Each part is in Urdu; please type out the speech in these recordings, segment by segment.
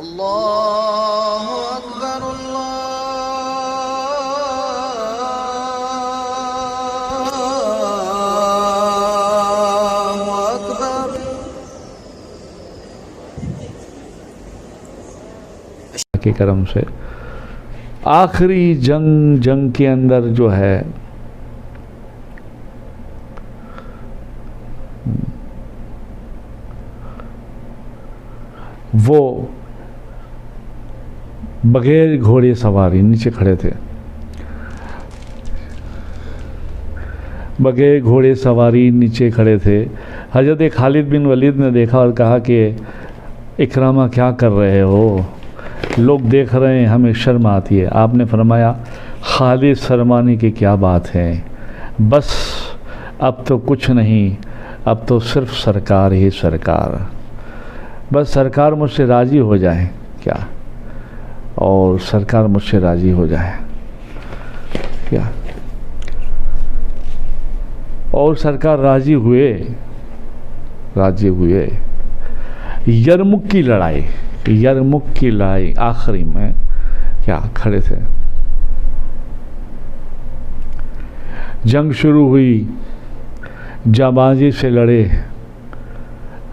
اللہ اکبر اللہ اکبر۔ کے کرم سے آخری جنگ کے اندر جو ہے وہ بغیر گھوڑے سواری نیچے کھڑے تھے، بغیر گھوڑے سواری نیچے کھڑے تھے۔ حضرت خالد بن ولید نے دیکھا اور کہا کہ اکرامہ کیا کر رہے ہو، لوگ دیکھ رہے ہیں، ہمیں شرم آتی ہے۔ آپ نے فرمایا خالد شرمانے کی کیا بات ہے، بس اب تو کچھ نہیں، اب تو صرف سرکار ہی سرکار، بس سرکار مجھ سے راضی ہو جائے کیا، اور سرکار مجھ سے راضی ہو جائے کیا، اور سرکار راضی ہوئے۔ یرمک کی لڑائی آخری میں کیا کھڑے تھے، جنگ شروع ہوئی، جانبازی سے لڑے،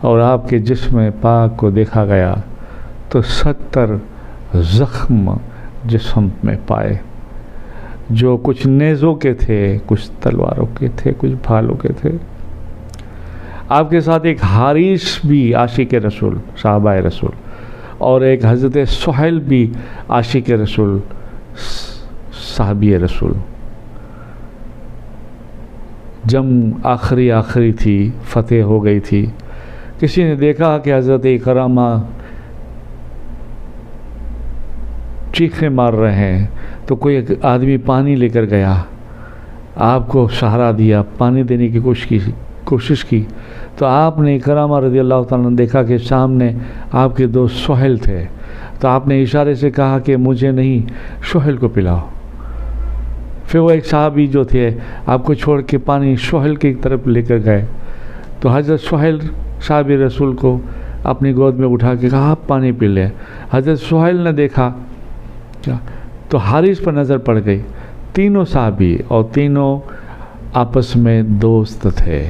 اور آپ کے جسم پاک کو دیکھا گیا تو 70 زخم جسم میں پائے، جو کچھ نیزوں کے تھے، کچھ تلواروں کے تھے، کچھ بھالوں کے تھے۔ آپ کے ساتھ ایک حارث بھی عاشق رسول، صحابہ رسول، اور ایک حضرت سہیل بھی عاشق رسول، صحابی رسول۔ جنگ آخری تھی، فتح ہو گئی تھی۔ کسی نے دیکھا کہ حضرت اکرامہ چیخیں مار رہے ہیں، تو کوئی ایک آدمی پانی لے کر گیا، آپ کو سہارا دیا، پانی دینے کی کوشش کی، تو آپ نے اکرامہ رضی اللہ تعالیٰ نے دیکھا کہ سامنے آپ کے دوست سہیل تھے، تو آپ نے اشارے سے کہا کہ مجھے نہیں، سہیل کو پلاؤ۔ پھر وہ ایک صحابی جو تھے آپ کو چھوڑ کے پانی سہیل کی طرف لے کر گئے، تو حضرت سہیل صحابی رسول کو اپنی گود میں اٹھا کے کہا آپ پانی پی لیں۔ حضرت سہیل نے دیکھا تو حارث پر نظر پڑ گئی، تینوں صحابی اور تینوں آپس میں دوست تھے۔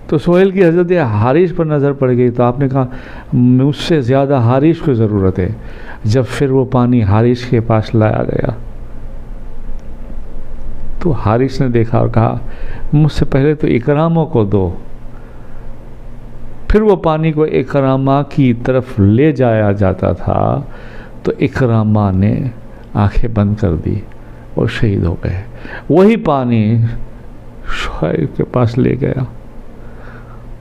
تو سہیل کی حضرت حارث پر نظر پڑ گئی، تو آپ نے کہا مجھ سے زیادہ حارث کو ضرورت ہے۔ جب پھر وہ پانی حارث کے پاس لایا گیا تو حارث نے دیکھا اور کہا مجھ سے پہلے تو اکرامہ کو دو۔ پھر وہ پانی کو اکرامہ کی طرف لے جایا جاتا تھا تو اکرامہ نے آنکھیں بند کر دی اور شہید ہو گئے۔ وہی پانی سہیل کے پاس لے گیا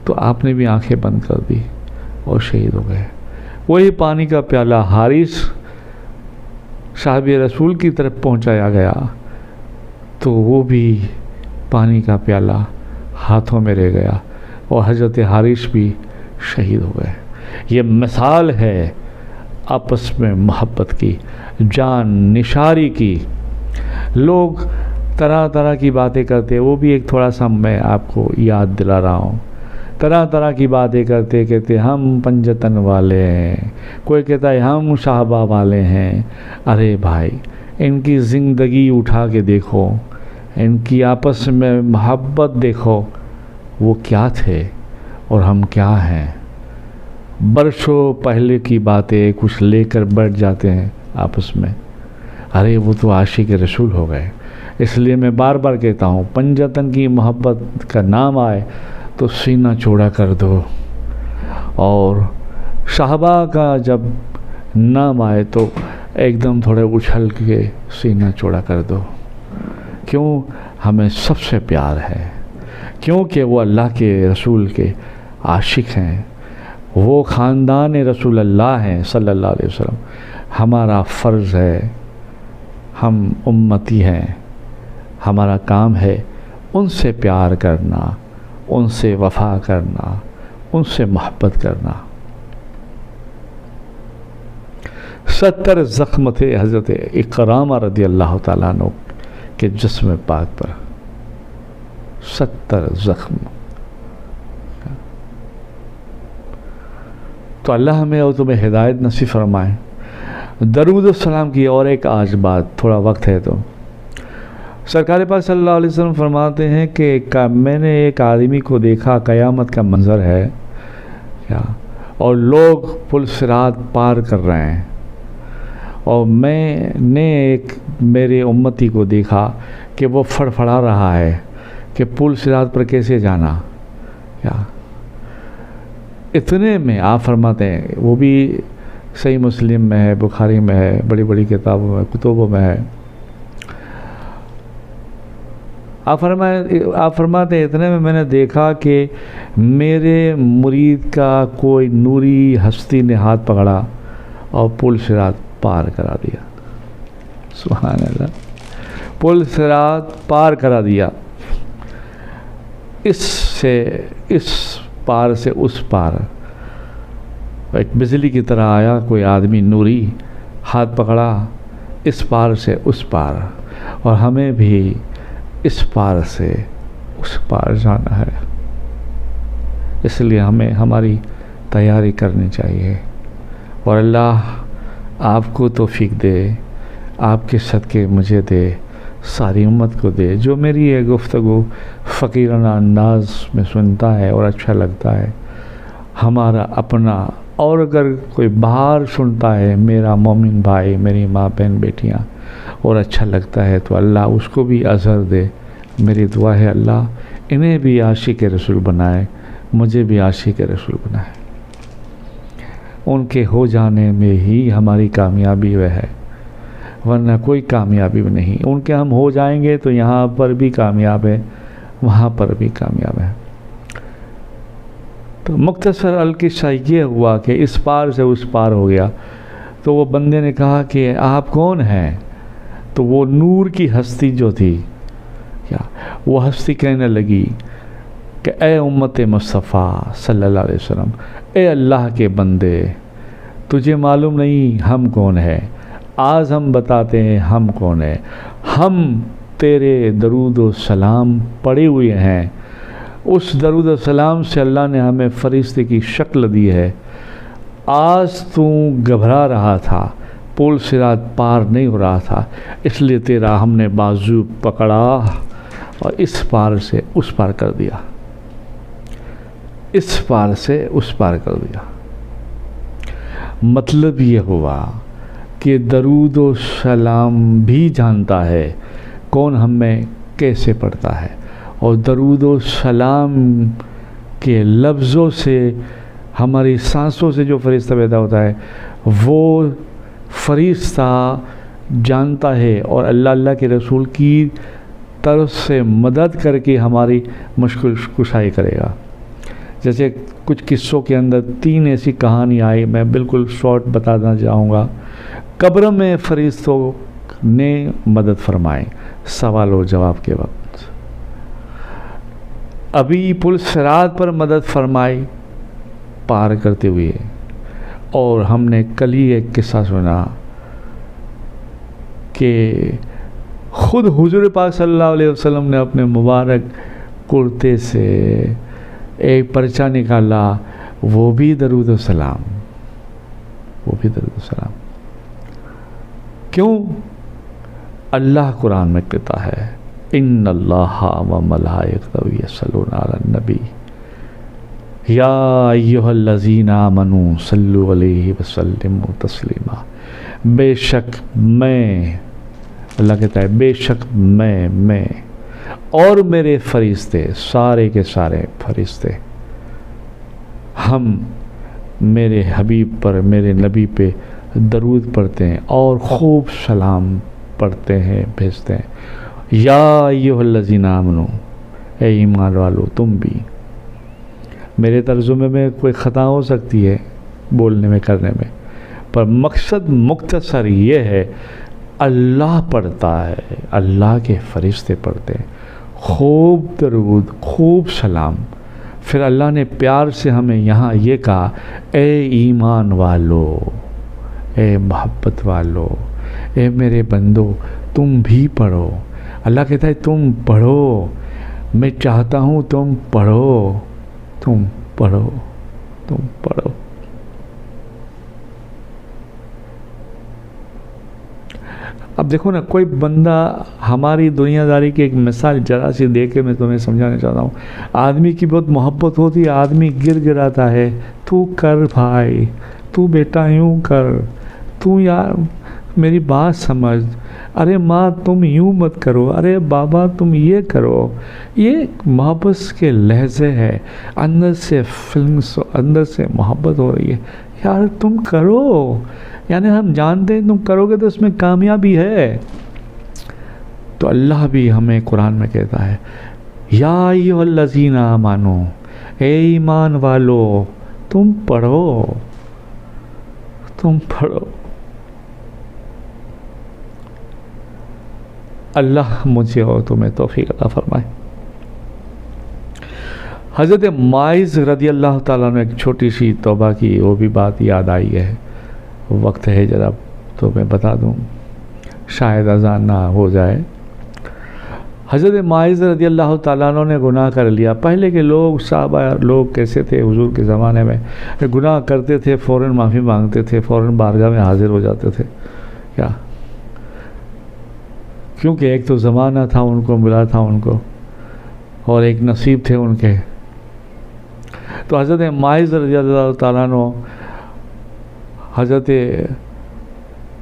تو آپ نے بھی آنکھیں بند کر دی اور شہید ہو گئے۔ وہی پانی کا پیالہ حارث صحابی رسول کی طرف پہنچایا گیا تو وہ بھی پانی کا پیالہ ہاتھوں میں رہ گیا اور حضرت حارث بھی شہید ہو گئے۔ یہ مثال ہے آپس میں محبت کی، جان نثاری کی۔ لوگ طرح کی باتیں کرتے، وہ بھی ایک تھوڑا سا میں آپ کو یاد دلا رہا ہوں۔ طرح کی باتیں کہتے ہم پنجتن والے ہیں، کوئی کہتا ہے ہم صحابہ والے ہیں۔ ارے بھائی، ان کی زندگی اٹھا کے دیکھو، ان کی آپس میں محبت دیکھو، وہ کیا تھے اور ہم کیا ہیں۔ برسوں پہلے کی باتیں کچھ لے کر بیٹھ جاتے ہیں آپس میں، ارے وہ تو عاشق رسول ہو گئے۔ اس لیے میں بار بار کہتا ہوں، پنجتن کی محبت کا نام آئے تو سینہ چوڑا کر دو، اور صحابہ کا جب نام آئے تو ایک دم تھوڑے اچھل کے سینہ چوڑا کر دو۔ کیوں؟ ہمیں سب سے پیار ہے، کیونکہ وہ اللہ کے رسول کے عاشق ہیں، وہ خاندان رسول اللہ ہیں صلی اللہ علیہ وسلم۔ ہمارا فرض ہے، ہم امتی ہیں، ہمارا کام ہے ان سے پیار کرنا، ان سے وفا کرنا، ان سے محبت کرنا۔ 70 زخم تھے حضرت اکرامہ رضی اللہ تعالیٰ عنہ کے جسم پاک پر، 70 زخم۔ تو اللہ ہمیں اور تمہیں ہدایت نصیب فرمائے۔ درود و سلام کی اور ایک آج بات، تھوڑا وقت ہے تو سرکار پاک صلی اللہ علیہ وسلم فرماتے ہیں کہ میں نے ایک آدمی کو دیکھا، قیامت کا منظر ہے کیا، اور لوگ پل صراط پار کر رہے ہیں، اور میں نے ایک میرے امتی کو دیکھا کہ وہ فڑفڑا رہا ہے کہ پل صراط پر کیسے جانا کیا۔ اتنے میں آپ فرماتے ہیں، وہ بھی صحیح مسلم میں ہے، بخاری میں ہے، بڑی بڑی کتابوں میں، کتبوں میں ہے، آپ فرماتے ہیں اتنے میں نے دیکھا کہ میرے مرید کا کوئی نوری ہستی نے ہاتھ پکڑا اور پل صراط پار کرا دیا۔ سبحان اللہ، پل صراط پار کرا دیا، اس پار سے اس پار، ایک بجلی کی طرح آیا کوئی آدمی نوری، ہاتھ پکڑا اس پار سے اس پار، اور ہمیں بھی اس پار سے اس پار جانا ہے، اس لیے ہمیں ہماری تیاری کرنی چاہیے، اور اللہ آپ کو توفیق دے، آپ کے صدقے مجھے دے، ساری امت کو دے، جو میری یہ گفتگو فقیرانہ انداز میں سنتا ہے اور اچھا لگتا ہے ہمارا اپنا، اور اگر کوئی باہر سنتا ہے میرا مومن بھائی، میری ماں بہن بیٹیاں، اور اچھا لگتا ہے تو اللہ اس کو بھی اجر دے۔ میری دعا ہے اللہ انہیں بھی عاشق رسول بنائے، مجھے بھی عاشق رسول بنائے، ان کے ہو جانے میں ہی ہماری کامیابی وہ ہے، ورنہ کوئی کامیابی نہیں۔ ان کے ہم ہو جائیں گے تو یہاں پر بھی کامیاب ہے، وہاں پر بھی کامیاب ہے۔ تو مختصر القصہ یہ ہوا کہ اس پار سے اس پار ہو گیا، تو وہ بندے نے کہا کہ آپ کون ہیں؟ تو وہ نور کی ہستی جو تھی کیا، وہ ہستی کہنے لگی کہ اے امت مصطفیٰ صلی اللہ علیہ وسلم، اے اللہ کے بندے، تجھے معلوم نہیں ہم کون ہیں؟ آج ہم بتاتے ہیں ہم کون ہیں۔ ہم تیرے درود و سلام پڑے ہوئے ہیں، اس درود و سلام سے اللہ نے ہمیں فرشتے کی شکل دی ہے۔ آج تو گھبرا رہا تھا، پل صراط پار نہیں ہو رہا تھا، اس لیے تیرا ہم نے بازو پکڑا اور اس پار سے اس پار کر دیا، اس پار سے اس پار کر دیا۔ مطلب یہ ہوا کہ درود و سلام بھی جانتا ہے کون ہمیں کیسے پڑھتا ہے، اور درود و سلام کے لفظوں سے ہماری سانسوں سے جو فرشتہ پیدا ہوتا ہے وہ فرشتہ جانتا ہے، اور اللہ کے رسول کی طرف سے مدد کر کے ہماری مشکل کشائی کرے گا۔ جیسے کچھ قصوں کے اندر 3 ایسی کہانی آئی، میں بالکل شارٹ بتانا چاہوں گا۔ قبر میں فرشتوں نے مدد فرمائی سوال و جواب کے وقت، ابھی پل صراط پر مدد فرمائی پار کرتے ہوئے، اور ہم نے کل ہی ایک قصہ سنا کہ خود حضور پاک صلی اللہ علیہ وسلم نے اپنے مبارک کرتے سے ایک پرچہ نکالا، وہ بھی درود و سلام، وہ بھی درود و سلام۔ کیوں؟ اللہ قرآن میں کہتا ہے ان اللہ و ملائکتہ یصلون علی النبی یا ایھا الذین آمنوا صلوا علیہ وسلموا تسلیما۔ بے شک میں، اللہ کہتا ہے بے شک میں اور میرے فرشتے، سارے کے سارے فرشتے، ہم میرے حبیب پر، میرے نبی پہ درود پڑھتے ہیں اور خوب سلام پڑھتے ہیں، بھیجتے ہیں۔ یا ایھا الذین آمنوا، اے ایمان والو تم بھی۔ میرے ترجمے میں کوئی خطا ہو سکتی ہے بولنے میں، کرنے میں، پر مقصد مختصر یہ ہے، اللہ پڑھتا ہے، اللہ کے فرشتے پڑھتے ہیں، خوب درود، خوب سلام۔ پھر اللہ نے پیار سے ہمیں یہاں یہ کہا اے ایمان والو، اے محبت والو، اے میرے بندو تم بھی پڑھو۔ اللہ کہتا ہے تم پڑھو، میں چاہتا ہوں تم پڑھو، تم پڑھو، تم پڑھو۔ اب دیکھو نا، کوئی بندہ ہماری دنیا داری کی ایک مثال ذرا سی دے کے میں تمہیں سمجھانا چاہتا ہوں. آدمی کی بہت محبت ہوتی ہے، آدمی گر گراتا ہے، تو کر بھائی، تو بیٹا یوں کر، تو یار میری بات سمجھ، ارے ماں تم یوں مت کرو، ارے بابا تم یہ کرو. یہ محبت کے لہجے ہے، اندر سے فیلنگس، اندر سے محبت ہو رہی ہے. یار تم کرو، یعنی ہم جانتے ہیں تم کرو گے تو اس میں کامیابی ہے. تو اللہ بھی ہمیں قرآن میں کہتا ہے، یا ایھا الذین آمنو، اے ایمان والو تم پڑھو، تم پڑھو. اللہ مجھے اور تمہیں توفیق عطا فرمائے. حضرت معاذ رضی اللہ تعالیٰ نے ایک چھوٹی سی توبہ کی، وہ بھی بات یاد آئی ہے، وقت ہے ذرا تو میں بتا دوں، شاید اذان نہ ہو جائے. حضرت معاذ رضی اللہ تعالیٰ عنہ نے گناہ کر لیا. پہلے کے لوگ، صحابہ لوگ کیسے تھے حضور کے زمانے میں؟ گناہ کرتے تھے فوراً معافی مانگتے تھے، فوراً بارگاہ میں حاضر ہو جاتے تھے. کیا؟ کیونکہ ایک تو زمانہ تھا ان کو ملا تھا ان کو، اور ایک نصیب تھے ان کے. تو حضرت معاذ رضی اللہ تعالیٰ عنہ حضرت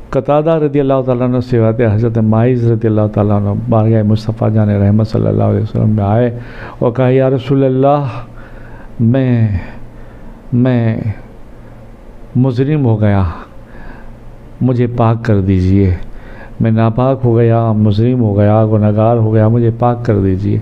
قتادہ رضی اللہ تعالیٰ عنہ سے بات ہے، حضرت معاذ رضی اللہ تعالیٰ عنہ بارگاہ مصطفیٰ جان رحمت صلی اللہ علیہ وسلم میں آئے اور کہا، یا رسول اللہ میں مجرم ہو گیا، مجھے پاک کر دیجئے. میں ناپاک ہو گیا، مجرم ہو گیا، گنہگار ہو گیا، مجھے پاک کر دیجئے.